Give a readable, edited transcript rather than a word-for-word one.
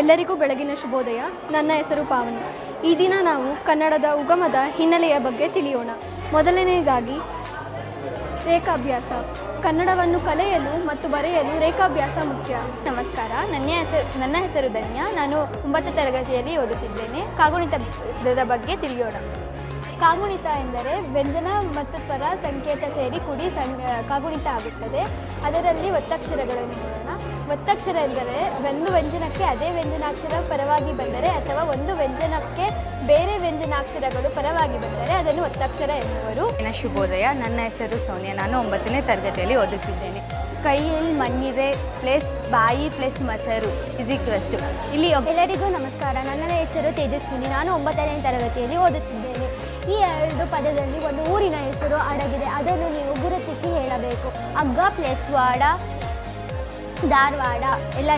ಎಲ್ಲರಿಗೂ ಬೆಳಗಿನ ಶುಭೋದಯ. ನನ್ನ ಹೆಸರು ಪಾವನಿ. ಈ ದಿನ ನಾವು ಕನ್ನಡದ ಉಗಮದ ಹಿನ್ನೆಲೆಯ ಬಗ್ಗೆ ತಿಳಿಯೋಣ. ಮೊದಲನೆಯದಾಗಿ ರೇಖಾಭ್ಯಾಸ. ಕನ್ನಡವನ್ನು ಕಲಿಯಲು ಮತ್ತು ಬರೆಯಲು ರೇಖಾಭ್ಯಾಸ ಮುಖ್ಯ. ನಮಸ್ಕಾರ, ನನ್ನ ಹೆಸರು ಧನ್ಯ. ನಾನು 9ನೇ ತರಗತಿಯಲ್ಲಿ ಓದುತ್ತಿದ್ದೇನೆ. ಕಾಗುಣಿತದ ಬಗ್ಗೆ ತಿಳಿಯೋಣ. ಕಾಗುಣಿತ ಎಂದರೆ ವ್ಯಂಜನ ಮತ್ತು ಸ್ವರ ಸಂಕೇತ ಸೇರಿ ಕೂಡಿ ಕಾಗುಣಿತ ಆಗುತ್ತದೆ. ಅದರಲ್ಲಿ ಒತ್ತಕ್ಷರಗಳನ್ನು ನೋಡೋಣ. ಒತ್ತಕ್ಷರ ಎಂದರೆ ಒಂದು ವ್ಯಂಜನಕ್ಕೆ ಅದೇ ವ್ಯಂಜನಾಕ್ಷರ ಪರವಾಗಿ ಬಂದರೆ ಅಥವಾ ಒಂದು ವ್ಯಂಜನಕ್ಕೆ ಬೇರೆ ವ್ಯಂಜನಾಕ್ಷರಗಳು ಪರವಾಗಿ ಬಂದರೆ ಅದನ್ನು ಒತ್ತಕ್ಷರ ಎನ್ನುವರು. ಶುಭೋದಯ. ನನ್ನ ಹೆಸರು ಸೋನಿಯಾ. ನಾನು 9ನೇ ತರಗತಿಯಲ್ಲಿ ಓದುತ್ತಿದ್ದೇನೆ. ಕೈಯಲ್ಲಿ ಮಣ್ಣಿದೆ ಪ್ಲಸ್ ಬಾಯಿ ಪ್ಲಸ್ ಮೊಸರು = ಇಲ್ಲಿ. ಎಲ್ಲರಿಗೂ ನಮಸ್ಕಾರ. ನನ್ನ ಹೆಸರು ತೇಜಸ್ವಿನಿ. ನಾನು 9ನೇ ತರಗತಿಯಲ್ಲಿ ಓದುತ್ತಿದ್ದೇನೆ. ಈ ಎರಡು ಪದದಲ್ಲಿ ಒಂದು ಊರಿನ ಹೆಸರು ಅಡಗಿದೆ. ಅದನ್ನು ನೀವು ಗುರುತಿಸಿ ಹೇಳಬೇಕು. ಅಗ್ಗ ಪ್ಲಸ್ ವಾಡ, ಧಾರವಾಡ. ಎಲ್ಲರಿಗೂ